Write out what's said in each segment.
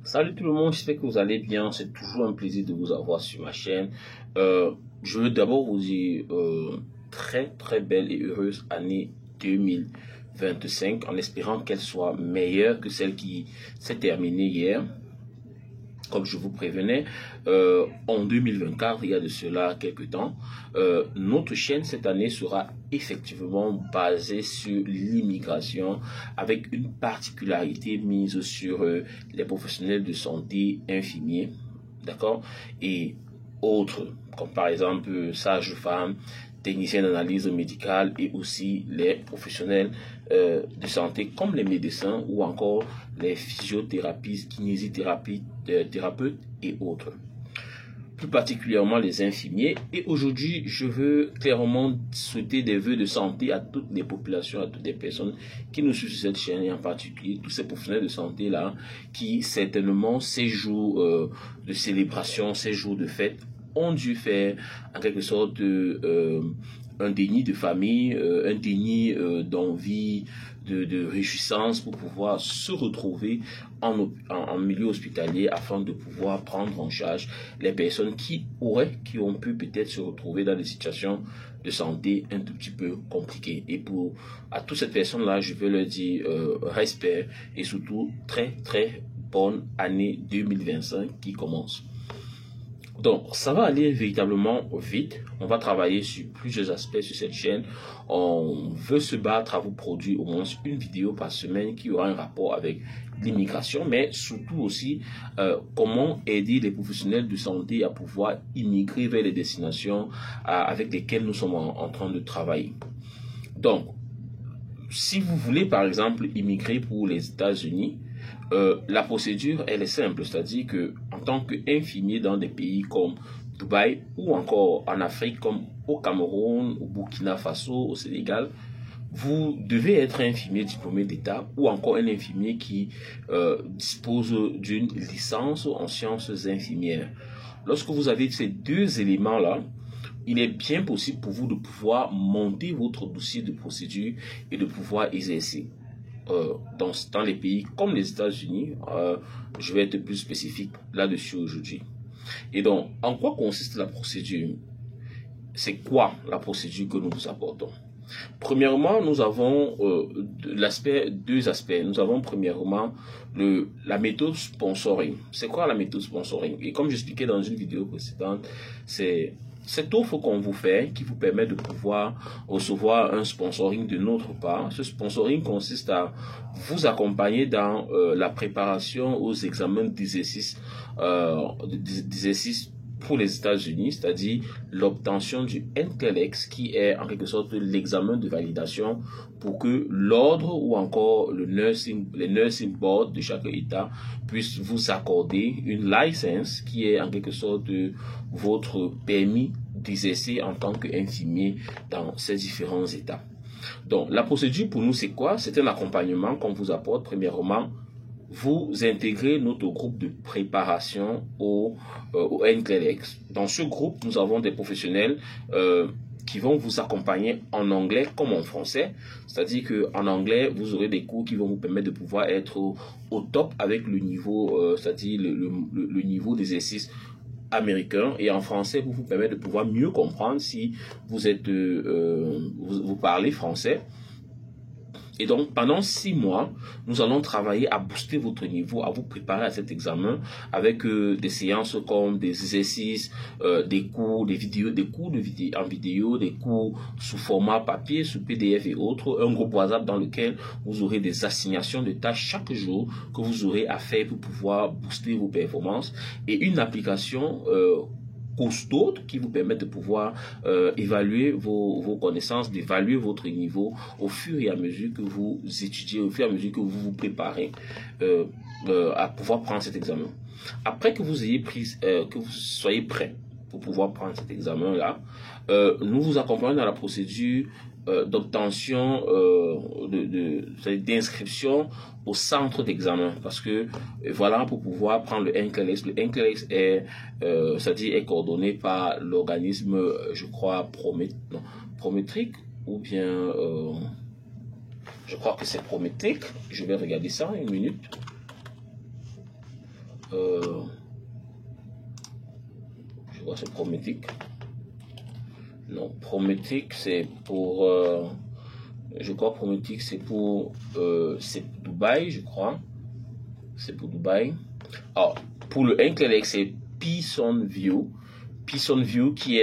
Salut tout le monde, j'espère que vous allez bien. C'est toujours un plaisir de vous avoir sur ma chaîne. Je veux d'abord vous dire très belle et heureuse année 2025 en espérant qu'elle soit meilleure que celle qui s'est terminée hier. Comme je vous prévenais, en 2024, il y a de cela quelques temps, notre chaîne cette année sera effectivement basée sur l'immigration avec une particularité mise sur les professionnels de santé infirmiers, d'accord, et autres, comme par exemple sages-femmes, techniciens d'analyse médicale et aussi les professionnels de santé comme les médecins ou encore les physiothérapistes, kinésithérapeutes et autres. Plus particulièrement les infirmiers. Et aujourd'hui, je veux clairement souhaiter des vœux de santé à toutes les populations, à toutes les personnes qui nous suivent sur cette chaîne et en particulier tous ces professionnels de santé là qui certainement ces jours de célébration, ces jours de fête ont dû faire en quelque sorte un déni de famille, un déni d'envie, de réjouissance pour pouvoir se retrouver en milieu hospitalier afin de pouvoir prendre en charge les personnes qui ont pu peut-être se retrouver dans des situations de santé un tout petit peu compliquées. Et à toutes ces personnes-là, je veux leur dire respect et surtout très bonne année 2025 qui commence. Donc, ça va aller véritablement vite. On va travailler sur plusieurs aspects sur cette chaîne. On veut se battre à vous produire au moins une vidéo par semaine qui aura un rapport avec l'immigration, mais surtout aussi comment aider les professionnels de santé à pouvoir immigrer vers les destinations avec lesquelles nous sommes en train de travailler. Donc, si vous voulez par exemple immigrer pour les États-Unis, la procédure, elle est simple, c'est-à-dire que en tant qu'infirmier dans des pays comme Dubaï ou encore en Afrique comme au Cameroun, au Burkina Faso, au Sénégal, vous devez être infirmier diplômé d'État ou encore un infirmier qui dispose d'une licence en sciences infirmières. Lorsque vous avez ces deux éléments-là, il est bien possible pour vous de pouvoir monter votre dossier de procédure et de pouvoir exercer. Dans les pays comme les États-Unis, je vais être plus spécifique là-dessus aujourd'hui. Et donc, en quoi consiste la procédure? C'est quoi la procédure que nous vous apportons? Premièrement, nous avons deux aspects. Nous avons premièrement la méthode sponsoring. C'est quoi la méthode sponsoring? Et comme j'expliquais dans une vidéo précédente, c'est cette offre qu'on vous fait qui vous permet de pouvoir recevoir un sponsoring de notre part. Ce sponsoring consiste à vous accompagner dans la préparation aux examens d'exercice pour les États-Unis, c'est-à-dire l'obtention du NCLEX qui est en quelque sorte l'examen de validation pour que l'ordre ou encore les nursing board de chaque État puisse vous accorder une licence qui est en quelque sorte votre permis d'exercer en tant qu'infirmier dans ces différents États. Donc la procédure pour nous c'est quoi? C'est un accompagnement qu'on vous apporte. Premièrement, vous intégrez notre groupe de préparation au NCLEX. Dans ce groupe, nous avons des professionnels qui vont vous accompagner en anglais comme en français. C'est-à-dire qu'en anglais, vous aurez des cours qui vont vous permettre de pouvoir être au top avec le niveau, c'est-à-dire le niveau d'exercice américain, et en français vous permettre de pouvoir mieux comprendre si vous êtes vous parlez français. Et donc, pendant 6 mois, nous allons travailler à booster votre niveau, à vous préparer à cet examen avec des séances comme des exercices, des cours, en vidéo, des cours sous format papier, sous PDF et autres, un groupe WhatsApp dans lequel vous aurez des assignations de tâches chaque jour que vous aurez à faire pour pouvoir booster vos performances et une application costaud qui vous permettent de pouvoir évaluer vos connaissances, d'évaluer votre niveau au fur et à mesure que vous étudiez, au fur et à mesure que vous vous préparez à pouvoir prendre cet examen. Après que vous ayez que vous soyez prêt pour pouvoir prendre cet examen-là, nous vous accompagnons dans la procédure d'obtention d'inscription au centre d'examen, parce que voilà, pour pouvoir prendre le NCLEX, le NCLEX est c'est-à-dire est coordonné par l'organisme, je crois Prométrique, ou bien je crois que c'est Prométrique. Je vais regarder ça une minute. je vois c'est Prométhique. Non, Prométhique c'est pour, je crois Prométhique c'est pour Dubaï, je crois. C'est pour Dubaï. Alors, pour le NCLEX, c'est Pearson VUE. Pearson VUE qui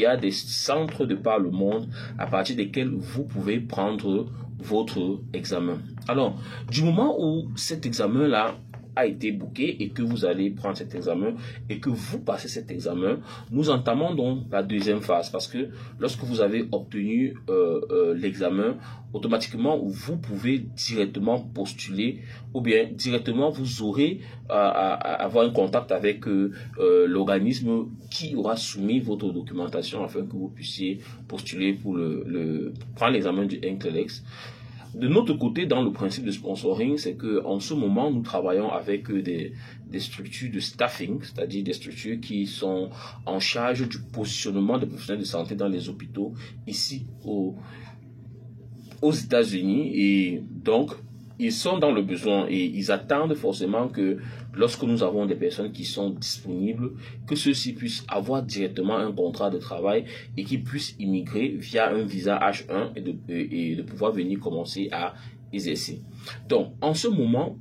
a des centres de par le monde à partir desquels vous pouvez prendre votre examen. Alors, du moment où cet examen-là a été booké et que vous allez prendre cet examen et que vous passez cet examen, nous entamons donc la deuxième phase parce que lorsque vous avez obtenu l'examen, automatiquement vous pouvez directement postuler ou bien directement vous aurez à avoir un contact avec l'organisme qui aura soumis votre documentation afin que vous puissiez postuler pour prendre l'examen du NCLEX. De notre côté, dans le principe de sponsoring, c'est que en ce moment, nous travaillons avec des structures de staffing, c'est-à-dire des structures qui sont en charge du positionnement des professionnels de santé dans les hôpitaux ici aux États-Unis. Et donc, ils sont dans le besoin et ils attendent forcément que lorsque nous avons des personnes qui sont disponibles, que ceux-ci puissent avoir directement un contrat de travail et qu'ils puissent immigrer via un visa H1 et de pouvoir venir commencer à exercer. Donc, en ce moment,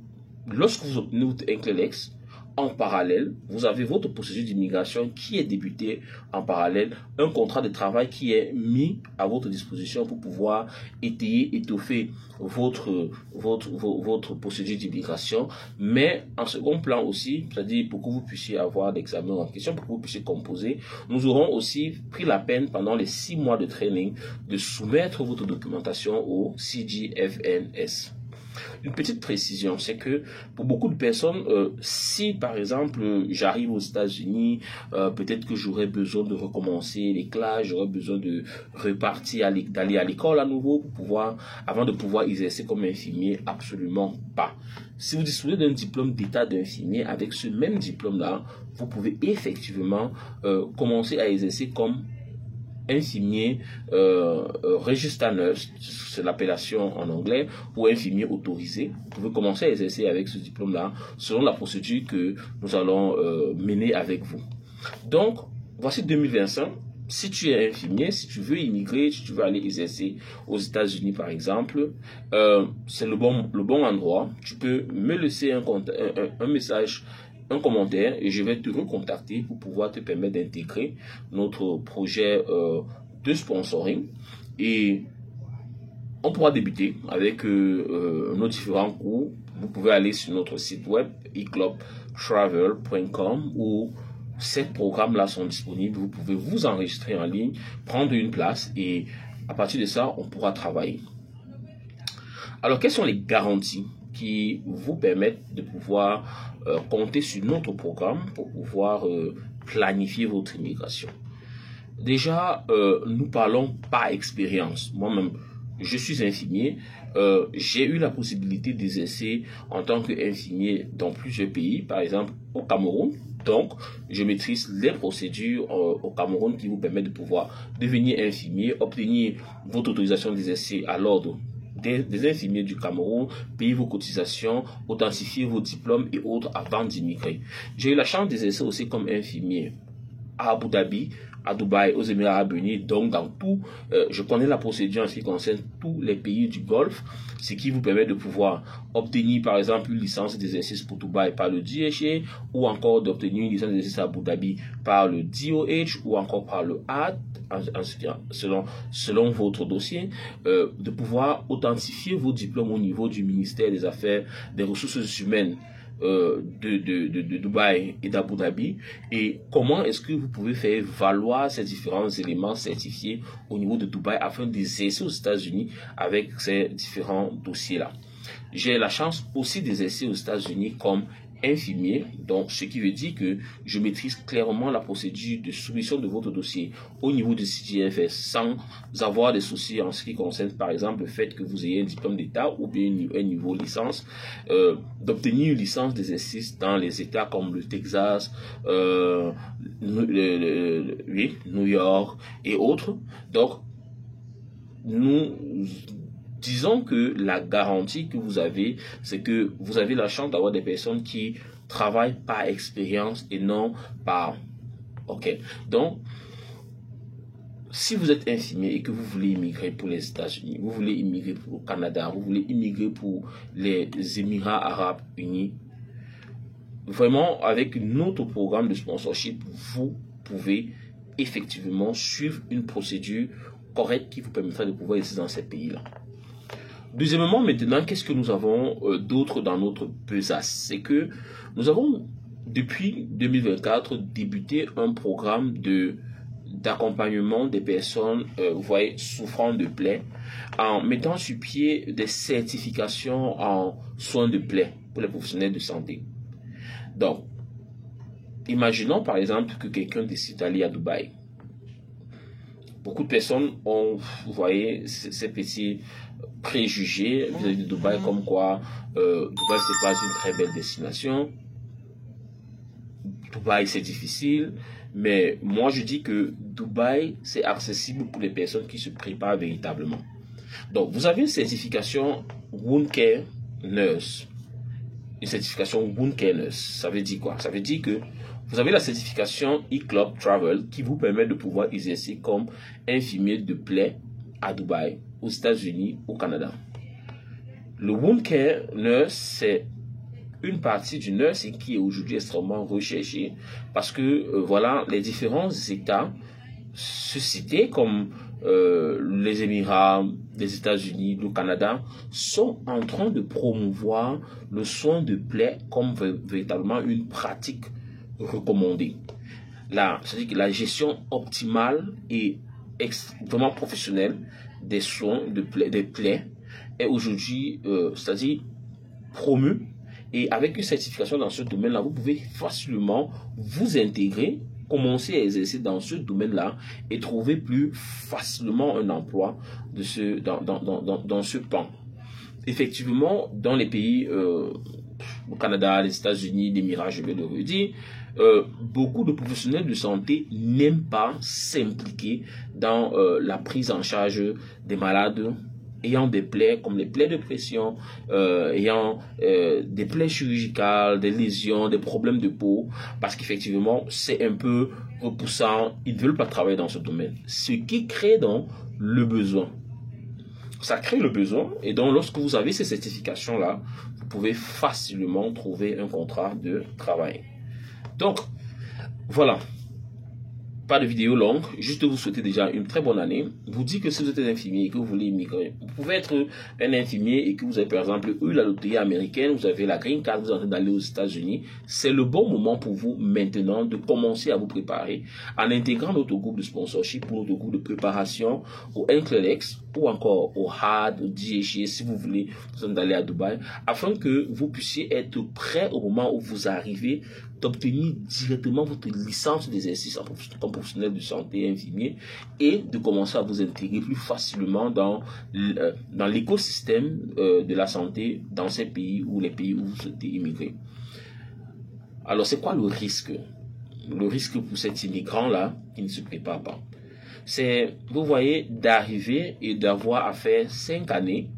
lorsque vous obtenez votre NCLEX, en parallèle, vous avez votre processus d'immigration qui est débuté en parallèle, un contrat de travail qui est mis à votre disposition pour pouvoir étoffer votre procédure d'immigration, mais en second plan aussi, c'est-à-dire pour que vous puissiez avoir l'examen en question, pour que vous puissiez composer, nous aurons aussi pris la peine pendant les 6 mois de training de soumettre votre documentation au CGFNS. Une petite précision, c'est que pour beaucoup de personnes, si par exemple j'arrive aux États-Unis, peut-être que j'aurais besoin de recommencer les classes, j'aurais besoin de repartir, d'aller à l'école à nouveau avant de pouvoir exercer comme infirmier, absolument pas. Si vous disposez d'un diplôme d'état d'infirmier, avec ce même diplôme-là, vous pouvez effectivement commencer à exercer comme infirmier registered nurse, c'est l'appellation en anglais, ou infirmier autorisé. Vous pouvez commencer à exercer avec ce diplôme-là selon la procédure que nous allons mener avec vous. Donc, voici 2025. Si tu es infirmier, si tu veux immigrer, si tu veux aller exercer aux États-Unis par exemple, c'est le bon endroit. Tu peux me laisser un message, un commentaire et je vais te recontacter pour pouvoir te permettre d'intégrer notre projet de sponsoring et on pourra débuter avec nos différents cours. Vous pouvez aller sur notre site web eclubtravel.com où ces programmes-là sont disponibles. Vous pouvez vous enregistrer en ligne, prendre une place et à partir de ça, on pourra travailler. Alors, quelles sont les garanties qui vous permettent de pouvoir compter sur notre programme pour pouvoir planifier votre immigration? Déjà, nous parlons par expérience. Moi-même, je suis infirmier. J'ai eu la possibilité d'exercer en tant qu'infirmier dans plusieurs pays, par exemple au Cameroun. Donc, je maîtrise les procédures au Cameroun qui vous permettent de pouvoir devenir infirmier, obtenir votre autorisation d'exercer à l'ordre des infirmiers du Cameroun, payer vos cotisations, authentifier vos diplômes et autres avant d'immigrer. J'ai eu la chance d'exercer aussi comme infirmier à Abu Dhabi, à Dubaï, aux Émirats Arabes Unis, donc dans tout, je connais la procédure en ce qui concerne tous les pays du Golfe, ce qui vous permet de pouvoir obtenir par exemple une licence d'exercice pour Dubaï par le DHA ou encore d'obtenir une licence d'exercice à Abu Dhabi par le DOH ou encore par le AD, selon votre dossier, de pouvoir authentifier vos diplômes au niveau du ministère des Affaires, des Ressources humaines de Dubaï et d'Abu Dhabi et comment est-ce que vous pouvez faire valoir ces différents éléments certifiés au niveau de Dubaï afin d'exercer aux États-Unis avec ces différents dossiers-là. J'ai la chance aussi d'exercer aux États-Unis comme infirmier, donc ce qui veut dire que je maîtrise clairement la procédure de soumission de votre dossier au niveau du CGFS sans avoir des soucis en ce qui concerne par exemple le fait que vous ayez un diplôme d'état ou bien un niveau licence, d'obtenir une licence d'exercice dans les états comme le Texas, New York et autres. Donc nous disons que la garantie que vous avez, c'est que vous avez la chance d'avoir des personnes qui travaillent par expérience et non par... Ok, donc, si vous êtes infirmier et que vous voulez immigrer pour les États-Unis, vous voulez immigrer pour le Canada, vous voulez immigrer pour les Émirats Arabes Unis, vraiment, avec notre programme de sponsorship, vous pouvez effectivement suivre une procédure correcte qui vous permettra de pouvoir rester dans ces pays-là. Deuxièmement, maintenant, qu'est-ce que nous avons d'autre dans notre besace? C'est que nous avons, depuis 2024, débuté un programme d'accompagnement des personnes vous voyez, souffrant de plaies, en mettant sur pied des certifications en soins de plaies pour les professionnels de santé. Donc, imaginons par exemple que quelqu'un décide d'aller à Dubaï. Beaucoup de personnes ont, vous voyez, ces petits préjugés vis-à-vis de Dubaï, comme quoi Dubaï, c'est pas une très belle destination. Dubaï, c'est difficile. Mais moi, je dis que Dubaï, c'est accessible pour les personnes qui se préparent véritablement. Donc, vous avez une certification Wound Care Nurse. Une certification Wound Care Nurse. Ça veut dire quoi? Ça veut dire que vous avez la certification E-Club Travel qui vous permet de pouvoir exercer comme infirmier de plaies à Dubaï, aux États-Unis, au Canada. Le Wound Care Nurse, c'est une partie du nursing qui est aujourd'hui extrêmement recherchée parce que voilà, les différents États se cités comme les Émirats, les États-Unis, le Canada sont en train de promouvoir le soin de plaies comme véritablement une pratique recommandée. C'est-à-dire que la gestion optimale et vraiment professionnelle des soins des plaies est aujourd'hui, c'est-à-dire promue. Et avec une certification dans ce domaine-là, vous pouvez facilement vous intégrer, commencer à exercer dans ce domaine-là et trouver plus facilement un emploi dans ce pan. Effectivement, dans les pays, au Canada, les États-Unis, les Émirats, je vais le redire, beaucoup de professionnels de santé n'aiment pas s'impliquer dans la prise en charge des malades ayant des plaies comme les plaies de pression, ayant des plaies chirurgicales, des lésions, des problèmes de peau, parce qu'effectivement, c'est un peu repoussant. Ils ne veulent pas travailler dans ce domaine. Ce qui crée donc le besoin. Ça crée le besoin, et donc lorsque vous avez ces certifications-là, vous pouvez facilement trouver un contrat de travail. Donc, voilà. Pas de vidéo longue, juste vous souhaiter déjà une très bonne année. Vous dites que si vous êtes un infirmier et que vous voulez immigrer, vous pouvez être un infirmier et que vous avez par exemple eu la loterie américaine, vous avez la green card, vous êtes en train d'aller aux États-Unis. C'est le bon moment pour vous maintenant de commencer à vous préparer en intégrant notre groupe de sponsorship pour notre groupe de préparation au NCLEX ou encore au HAD, au DHA si vous voulez d'aller à Dubaï, afin que vous puissiez être prêt au moment où vous arrivez d'obtenir directement votre licence d'exercice comme professionnel de santé infirmier et de commencer à vous intégrer plus facilement dans l'écosystème de la santé dans ces pays ou les pays où vous souhaitez immigrer. Alors, c'est quoi le risque? Le risque pour cet immigrant-là qui ne se prépare pas, c'est, vous voyez, d'arriver et d'avoir à faire 5 années,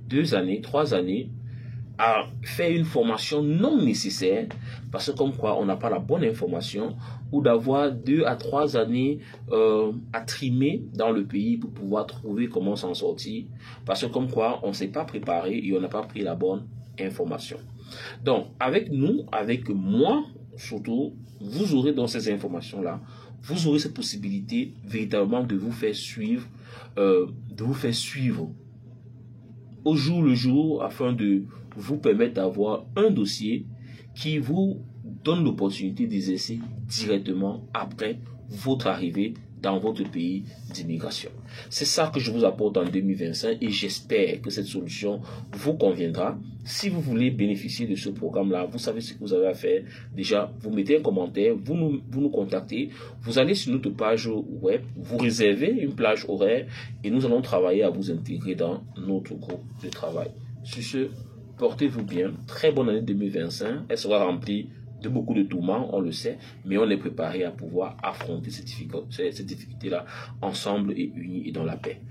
2 années, 3 années, à faire une formation non nécessaire, parce que comme quoi on n'a pas la bonne information, ou d'avoir 2 à 3 années à trimer dans le pays pour pouvoir trouver comment s'en sortir, parce que comme quoi on ne s'est pas préparé et on n'a pas pris la bonne information. Donc avec nous, avec moi surtout, vous aurez dans ces informations-là, vous aurez cette possibilité véritablement de vous faire suivre, au jour le jour, afin de vous permettre d'avoir un dossier qui vous donne l'opportunité d'exercer directement après votre arrivée dans votre pays d'immigration. C'est ça que je vous apporte en 2025 et j'espère que cette solution vous conviendra. Si vous voulez bénéficier de ce programme-là, vous savez ce que vous avez à faire. Déjà, vous mettez un commentaire, vous nous contactez, vous allez sur notre page web, vous réservez une plage horaire et nous allons travailler à vous intégrer dans notre groupe de travail. Sur ce, portez-vous bien. Très bonne année 2025. Elle sera remplie de beaucoup de tourments, on le sait, mais on est préparé à pouvoir affronter ces difficultés-là ensemble et unis et dans la paix.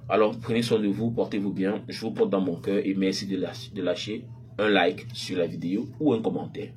Alors, prenez soin de vous, portez-vous bien. Je vous porte dans mon cœur et merci de lâcher un like sur la vidéo ou un commentaire.